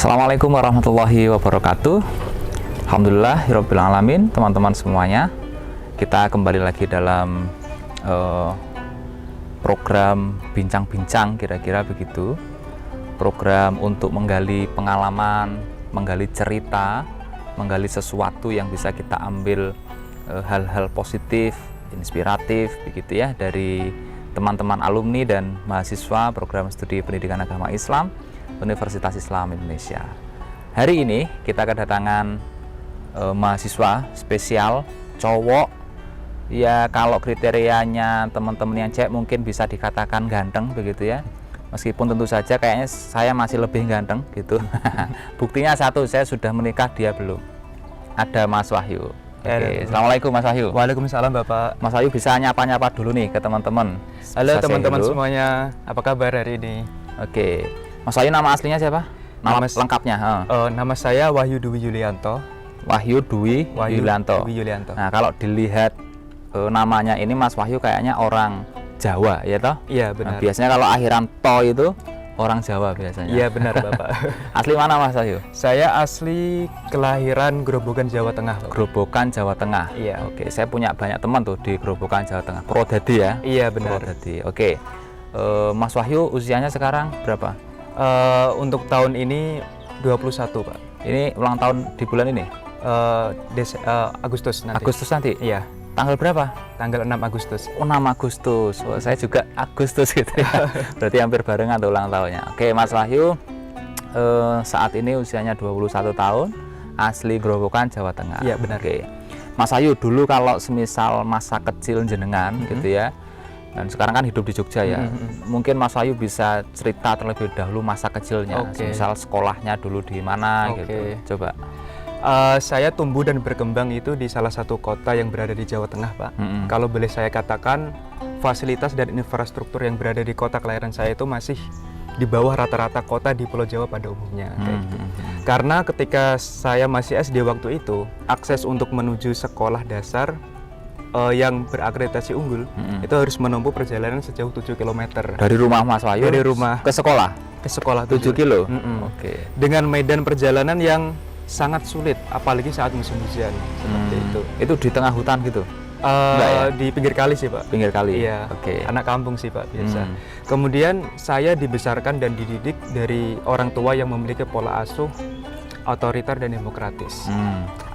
Assalamualaikum warahmatullahi wabarakatuh. Alhamdulillahirabbil alamin, teman-teman semuanya. Kita kembali lagi dalam program bincang-bincang, kira-kira begitu. Program untuk menggali pengalaman, menggali cerita, menggali sesuatu yang bisa kita ambil hal-hal positif, inspiratif begitu ya, dari teman-teman alumni dan mahasiswa program studi pendidikan agama Islam Universitas Islam Indonesia. Hari ini kita kedatangan mahasiswa spesial cowok. Ya, kalau kriterianya teman-teman yang cewek mungkin bisa dikatakan ganteng begitu ya. Meskipun tentu saja kayaknya saya masih lebih ganteng gitu. Buktinya satu, saya sudah menikah, dia belum. Ada Mas Wahyu. Oke. Assalamualaikum Mas Wahyu. Waalaikumsalam Bapak. Mas Wahyu bisa nyapa-nyapa dulu nih ke teman-teman. Halo teman-teman semuanya, apa kabar hari ini? Oke. Mas Wahyu nama aslinya siapa? Nama lengkapnya? Nama saya Wahyu Dwi Yulianto. Wahyu Dwi Yulianto. Nah, kalau dilihat namanya ini Mas Wahyu kayaknya orang Jawa, ya toh? Iya, benar. Nah, biasanya kalau akhiran to itu orang Jawa biasanya. Iya, benar Bapak. Asli mana Mas Wahyu? Saya asli kelahiran Grobogan, Jawa Tengah, Bapak. Grobogan, Jawa Tengah. Iya. Oke, saya punya banyak teman tuh di Grobogan, Jawa Tengah. Purwodadi ya? Iya, benar. Purwodadi. Oke. Mas Wahyu usianya sekarang berapa? Untuk tahun ini 21, Pak. Ini ulang tahun di bulan ini? Agustus nanti. Agustus nanti? Iya. Tanggal berapa? Tanggal 6 Agustus. Oh, 6 Agustus. Oh, saya juga Agustus gitu ya. Berarti hampir barengan tuh ulang tahunnya. Oke, Mas Wahyu saat ini usianya 21 tahun, asli Grobogan, Jawa Tengah. Iya, benar. Oke. Mas Wahyu, dulu kalau semisal masa kecil jenengan gitu ya, dan sekarang kan hidup di Jogja ya, mungkin Mas Wahyu bisa cerita terlebih dahulu masa kecilnya, misal sekolahnya dulu di mana gitu. Coba. Saya tumbuh dan berkembang itu di salah satu kota yang berada di Jawa Tengah, Pak. Kalau boleh saya katakan, fasilitas dan infrastruktur yang berada di kota kelahiran saya itu masih di bawah rata-rata kota di Pulau Jawa pada umumnya. Kayak gitu. Karena ketika saya masih SD waktu itu, akses untuk menuju sekolah dasar yang berakreditasi unggul itu harus menempuh perjalanan sejauh 7 km. Dari rumah Mas Wahyu? Dari rumah ke sekolah? Ke sekolah 7 kilo? Oke. Dengan medan perjalanan yang sangat sulit, apalagi saat musim hujan seperti itu. Itu di tengah hutan gitu? Ya? Di pinggir kali sih, Pak. Pinggir kali? Iya. Anak kampung sih, Pak, biasa. Kemudian saya dibesarkan dan dididik dari orang tua yang memiliki pola asuh otoriter dan demokratis.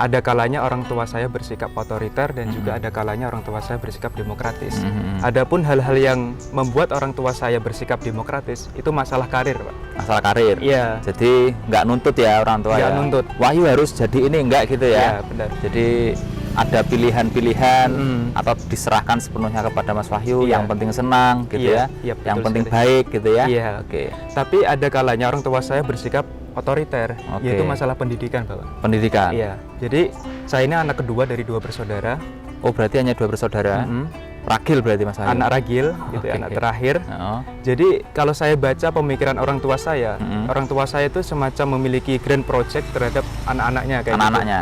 Ada kalanya orang tua saya bersikap otoriter dan juga ada kalanya orang tua saya bersikap demokratis. Adapun hal-hal yang membuat orang tua saya bersikap demokratis itu masalah karir, Pak. Masalah karir? Iya. Jadi nggak nuntut ya orang tua? Nggak ya? nuntut. Wahyu harus jadi ini, enggak gitu ya? Iya, benar. Jadi ada pilihan-pilihan atau diserahkan sepenuhnya kepada Mas Wahyu, yang penting senang gitu ya? Yang penting baik gitu ya? Iya. Tapi ada kalanya orang tua saya bersikap otoriter, yaitu masalah pendidikan, Bapak. Pendidikan? Iya. Jadi saya ini anak kedua dari 2 bersaudara. Oh, berarti hanya 2 bersaudara? Ragil berarti Mas Wahyu? Anak ragil, gitu ya, anak terakhir. Jadi kalau saya baca pemikiran orang tua saya itu semacam memiliki grand project terhadap anak-anaknya kayak anak-anaknya.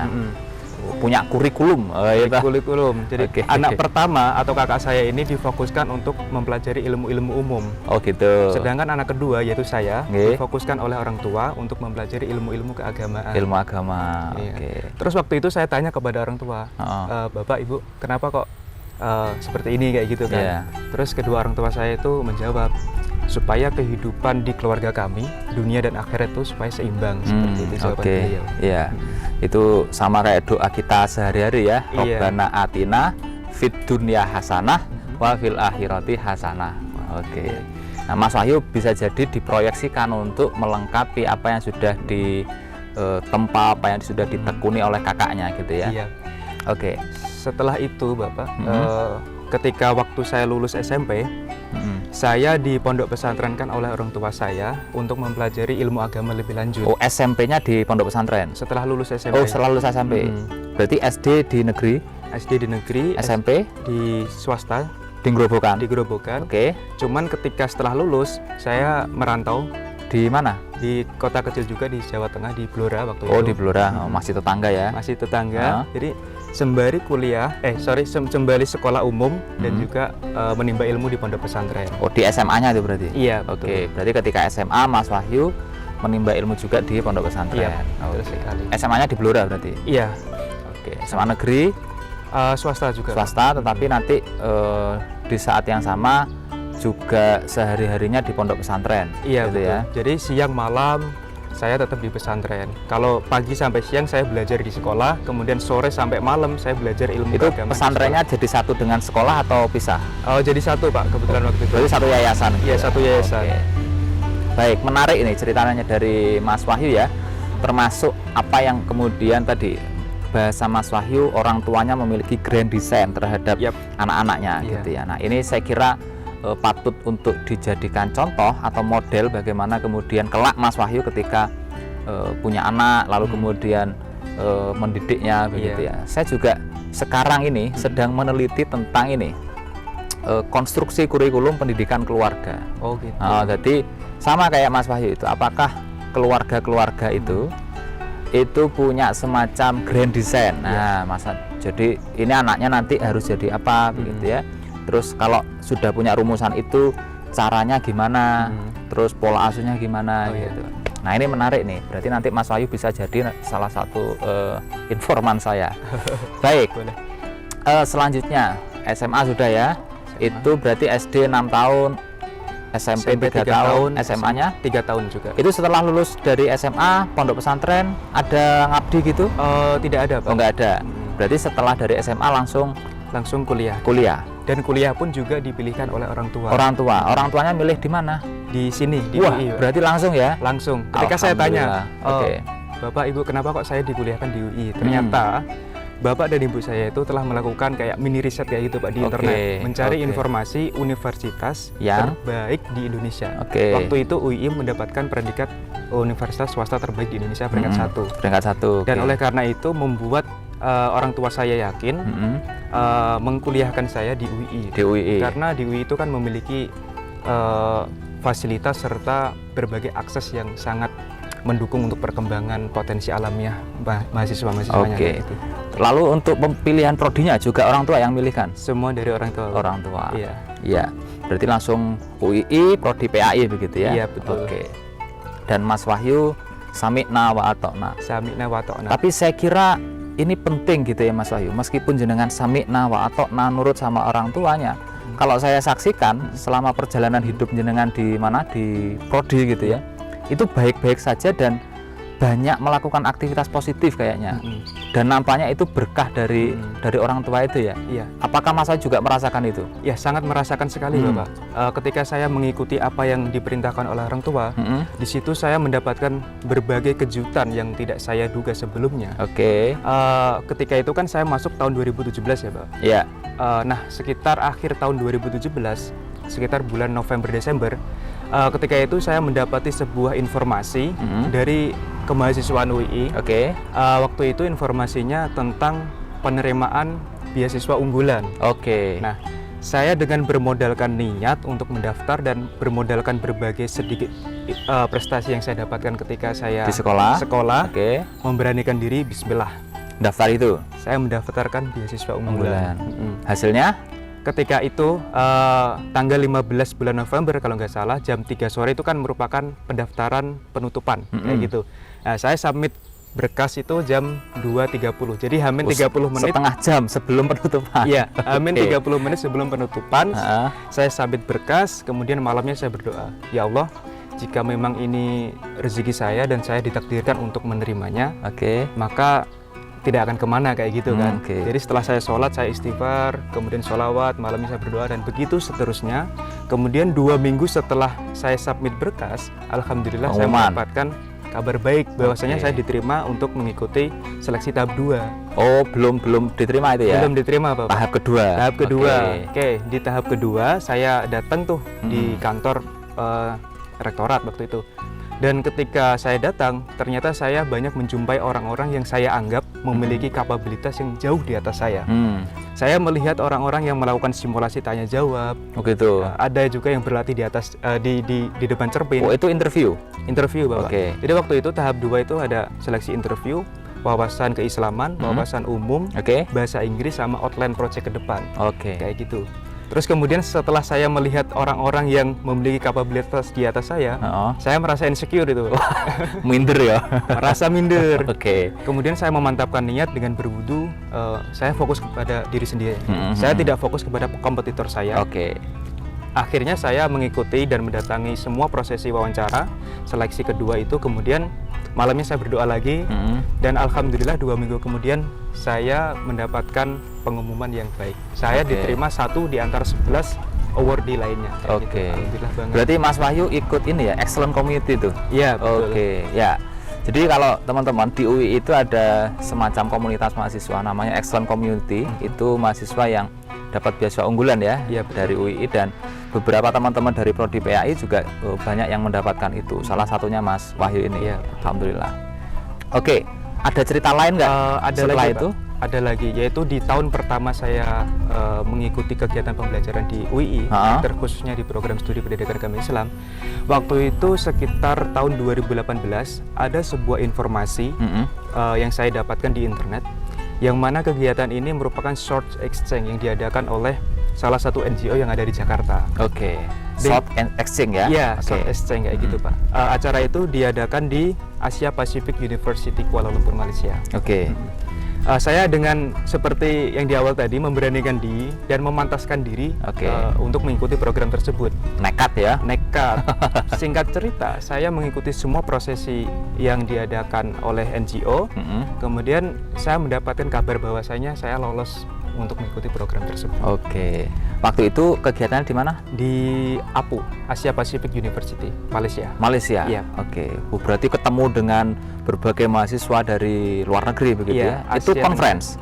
Punya kurikulum. Kurikulum. Jadi anak pertama atau kakak saya ini difokuskan untuk mempelajari ilmu-ilmu umum. Oh gitu. Sedangkan anak kedua yaitu saya difokuskan oleh orang tua untuk mempelajari ilmu-ilmu keagamaan. Ilmu agama. Terus waktu itu saya tanya kepada orang tua, Bapak Ibu, kenapa kok seperti ini kayak gitu kan? Terus kedua orang tua saya itu menjawab, supaya kehidupan di keluarga kami, dunia dan akhirat itu supaya seimbang, seperti itu jawaban beliau. Iya. Itu sama kayak doa kita sehari-hari ya. Rabbana atina fid dunya hasanah wa fil akhirati hasanah. Nah, Mas Wahyu bisa jadi diproyeksikan untuk melengkapi apa yang sudah ditempa, apa yang sudah ditekuni oleh kakaknya gitu ya. Iya. Setelah itu, Bapak, ketika waktu saya lulus SMP, saya di pondok pesantrenkan oleh orang tua saya untuk mempelajari ilmu agama lebih lanjut. Oh, SMP-nya di pondok pesantren? Setelah lulus SMP. Oh, setelah lulus SMP. Berarti SD di negeri? SD di negeri. SMP? Di swasta. Di Grobogan? Di Grobogan. Cuman ketika setelah lulus, saya merantau. Di mana? Di kota kecil juga di Jawa Tengah, di Blora waktu itu. Oh, di Blora. Masih tetangga ya? Masih tetangga. Jadi sembari sembari sekolah umum dan juga menimba ilmu di pondok pesantren. Oh, di SMA-nya itu berarti? Iya, betul. Berarti ketika SMA Mas Wahyu menimba ilmu juga di pondok pesantren. Iya, betul sekali. SMA-nya di Blora berarti. Iya, Oke, SMA negeri, swasta juga. swasta, tetapi nanti di saat yang sama juga sehari-harinya di pondok pesantren. Iya, gitu betul. ya. Jadi siang malam saya tetap di pesantren. Kalau pagi sampai siang saya belajar di sekolah, kemudian sore sampai malam saya belajar ilmu Itu keagamaan di pesantrennya jadi satu dengan sekolah atau pisah? sekolah. Oh, jadi satu Pak, kebetulan waktu itu. Berarti satu yayasan. Iya, satu yayasan. Oke. Baik, menarik ini ceritanya dari Mas Wahyu ya. Termasuk apa yang kemudian tadi bahasa Mas Wahyu, orang tuanya memiliki grand design terhadap Yap. anak-anaknya Iya. gitu ya. Nah, ini saya kira patut untuk dijadikan contoh atau model bagaimana kemudian kelak Mas Wahyu ketika punya anak lalu kemudian mendidiknya begitu ya. Saya juga sekarang ini sedang meneliti tentang ini konstruksi kurikulum pendidikan keluarga. Oh, gitu. Jadi sama kayak Mas Wahyu itu, apakah keluarga-keluarga itu punya semacam grand design. Nah, masa jadi ini anaknya nanti harus jadi apa begitu ya. Terus kalau sudah punya rumusan itu caranya gimana, terus pola asuhnya gimana gitu. Nah, ini menarik nih. Berarti nanti Mas Wahyu bisa jadi salah satu informan saya. Baik. Boleh. Selanjutnya SMA sudah ya. Itu berarti SD 6 tahun, SMP 3 tahun, SMA-nya 3 tahun juga. itu setelah lulus dari SMA, pondok pesantren, ada ngabdi gitu? Tidak ada Pak. Oh, nggak ada. Berarti setelah dari SMA langsung Langsung kuliah. kuliah. Dan kuliah pun juga dipilihkan oleh orang tua. Orang tuanya milih di mana? Di sini, di Wah, UI. Pak. berarti langsung ya? Langsung. Ketika saya tanya, Oke. Bapak Ibu kenapa kok saya dikuliahkan di UI? Ternyata Bapak dan Ibu saya itu telah melakukan kayak mini riset kayak gitu Pak di Oke, internet, mencari oke. informasi universitas Yang? terbaik di Indonesia. Oke. Waktu itu UI mendapatkan predikat universitas swasta terbaik di Indonesia peringkat 1. Peringkat 1. Dan oleh karena itu membuat orang tua saya yakin mengkuliahkan saya di UI. di UI. Karena di UI itu kan memiliki fasilitas serta berbagai akses yang sangat mendukung untuk perkembangan potensi alamiah mahasiswa-mahasiswanya. Oke. Gitu. Lalu untuk pemilihan prodinya juga orang tua yang milihkan? Semua dari orang tua. Orang tua. Iya. Iya. Berarti langsung UII, prodi PAI begitu ya? Iya, betul. Oke. Dan Mas Wahyu sami'na wa atokna. Sami'na wa atokna. Tapi saya kira ini penting gitu ya Mas Wahyu. Meskipun jenengan sami'na wa atokna nurut sama orang tuanya, kalau saya saksikan selama perjalanan hidup jenengan di mana di prodi gitu ya, itu baik-baik saja dan banyak melakukan aktivitas positif kayaknya. Dan nampaknya itu berkah dari orang tua itu ya. Iya. Apakah Mas Wahyu juga merasakan itu? Ya, sangat merasakan sekali Bapak. Ketika saya mengikuti apa yang diperintahkan oleh orang tua, di situ saya mendapatkan berbagai kejutan yang tidak saya duga sebelumnya. Oke. Ketika itu kan saya masuk tahun 2017 ya Pak. Iya. Nah, sekitar akhir tahun 2017, sekitar bulan November-Desember, ketika itu saya mendapati sebuah informasi dari kemahasiswaan UI. Oke. Waktu itu informasinya tentang penerimaan beasiswa unggulan. Oke. Nah, saya dengan bermodalkan niat untuk mendaftar dan bermodalkan berbagai sedikit prestasi yang saya dapatkan ketika saya Di sekolah? Oke. memberanikan diri, bismillah. Daftar itu? Saya mendaftarkan beasiswa unggulan. Hasilnya? Ketika itu tanggal 15 bulan November kalau nggak salah jam 3 sore itu kan merupakan pendaftaran penutupan kayak gitu. Nah, saya submit berkas itu jam 2.30. Jadi hamin 30 menit setengah jam sebelum penutupan. Iya, hamin 30 menit sebelum penutupan. Heeh. Saya submit berkas, kemudian malamnya saya berdoa, ya Allah, jika memang ini rezeki saya dan saya ditakdirkan untuk menerimanya, Oke. maka tidak akan kemana kayak gitu kan. Oke. Jadi setelah saya sholat, saya istighfar, kemudian sholawat, malamnya saya berdoa dan begitu seterusnya. Kemudian 2 minggu setelah saya submit berkas, alhamdulillah saya Pengumuman. mendapatkan kabar baik bahwasanya Oke. saya diterima untuk mengikuti seleksi tahap 2. Oh, belum diterima itu ya? Belum diterima Bapak. Tahap kedua. Tahap kedua. Oke. Oke, di tahap kedua saya datang tuh di kantor rektorat waktu itu. Dan ketika saya datang, ternyata saya banyak menjumpai orang-orang yang saya anggap memiliki kapabilitas yang jauh di atas saya. Saya melihat orang-orang yang melakukan simulasi tanya jawab. Oh gitu. Ada juga yang berlatih di atas di depan cermin. Oh, itu interview. Interview Bapak. Oke. Jadi waktu itu tahap 2 itu ada seleksi interview, wawasan keislaman, wawasan umum, Oke. bahasa Inggris sama outline project ke depan. Oke. Kayak gitu. Terus kemudian setelah saya melihat orang-orang yang memiliki kapabilitas di atas saya merasa insecure itu. Minder ya. Merasa minder. Oke. Kemudian saya memantapkan niat dengan berwudu, saya fokus kepada diri sendiri. Saya tidak fokus kepada kompetitor saya. Oke. Akhirnya saya mengikuti dan mendatangi semua prosesi wawancara, seleksi kedua itu, kemudian malamnya saya berdoa lagi, dan alhamdulillah 2 minggu kemudian saya mendapatkan pengumuman yang baik. Saya diterima 1 di antara 11 awardee lainnya. Oke. Alhamdulillah banget. Berarti Mas Wahyu ikut ini ya, Excellent Community itu? Iya, betul. Oke, ya. Jadi kalau teman-teman di UI itu ada semacam komunitas mahasiswa namanya Excellent Community. Itu mahasiswa yang dapat beasiswa unggulan ya, dari UI, dan beberapa teman-teman dari Prodi PAI juga banyak yang mendapatkan itu. Salah satunya Mas Wahyu ini. Iya. Alhamdulillah. Oke, ada cerita lain nggak setelah lagi, itu? Pak. Ada lagi, yaitu di tahun pertama saya mengikuti kegiatan pembelajaran di UI, terkhususnya di program studi pendidikan agama Islam. Waktu itu sekitar tahun 2018 ada sebuah informasi yang saya dapatkan di internet, yang mana kegiatan ini merupakan short exchange yang diadakan oleh salah satu NGO yang ada di Jakarta. Oke. Short exchange ya? Iya, short exchange kayak gitu, Pak. Acara itu diadakan di Asia Pacific University Kuala Lumpur, Malaysia. Oke. Saya dengan seperti yang di awal tadi memberanikan diri dan memantaskan diri untuk mengikuti program tersebut. Nekat ya? Nekat. Singkat cerita, saya mengikuti semua prosesi yang diadakan oleh NGO. Kemudian saya mendapatkan kabar bahwasanya saya lolos untuk mengikuti program tersebut. Oke. Waktu itu kegiatannya di mana? Di APU, Asia Pacific University, Malaysia. Malaysia? Iya. Oke. Berarti ketemu dengan berbagai mahasiswa dari luar negeri begitu ya? Itu conference?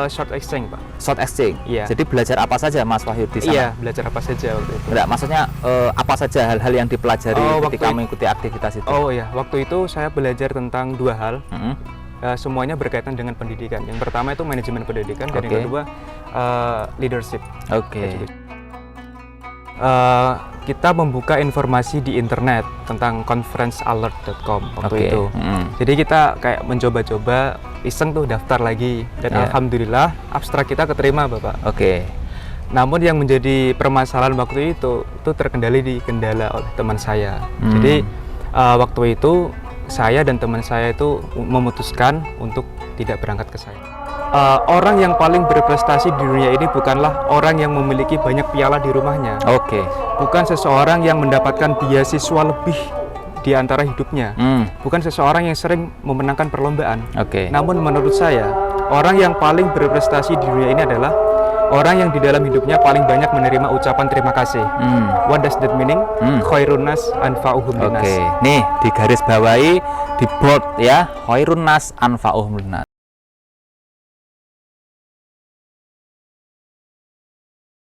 Short exchange, Pak. Short exchange? Iya. Jadi belajar apa saja Mas Wahyu di sana? Iya, belajar apa saja waktu itu. Enggak, maksudnya apa saja hal-hal yang dipelajari ketika mengikuti aktivitas itu? Oh iya, waktu itu saya belajar tentang 2 hal. Semuanya berkaitan dengan pendidikan. Yang pertama itu manajemen pendidikan, dan yang kedua leadership. Oke. Kita membuka informasi di internet tentang conferencealert.com waktu itu. Jadi kita kayak mencoba-coba iseng tuh daftar lagi, dan alhamdulillah abstrak kita keterima, Bapak. Oke. Namun yang menjadi permasalahan waktu itu kendala oleh teman saya. Jadi waktu itu saya dan teman saya itu memutuskan untuk tidak berangkat ke sana. Orang yang paling berprestasi di dunia ini bukanlah orang yang memiliki banyak piala di rumahnya. Oke. Bukan seseorang yang mendapatkan beasiswa lebih di antara hidupnya. Bukan seseorang yang sering memenangkan perlombaan. Oke. Namun menurut saya, orang yang paling berprestasi di dunia ini adalah orang yang di dalam hidupnya paling banyak menerima ucapan terima kasih. What does that meaning? Khairun nas anfa'uhum linnas. Oke. Nih, di garis bawahi, di bold ya, khairun nas anfa'uhum linnas.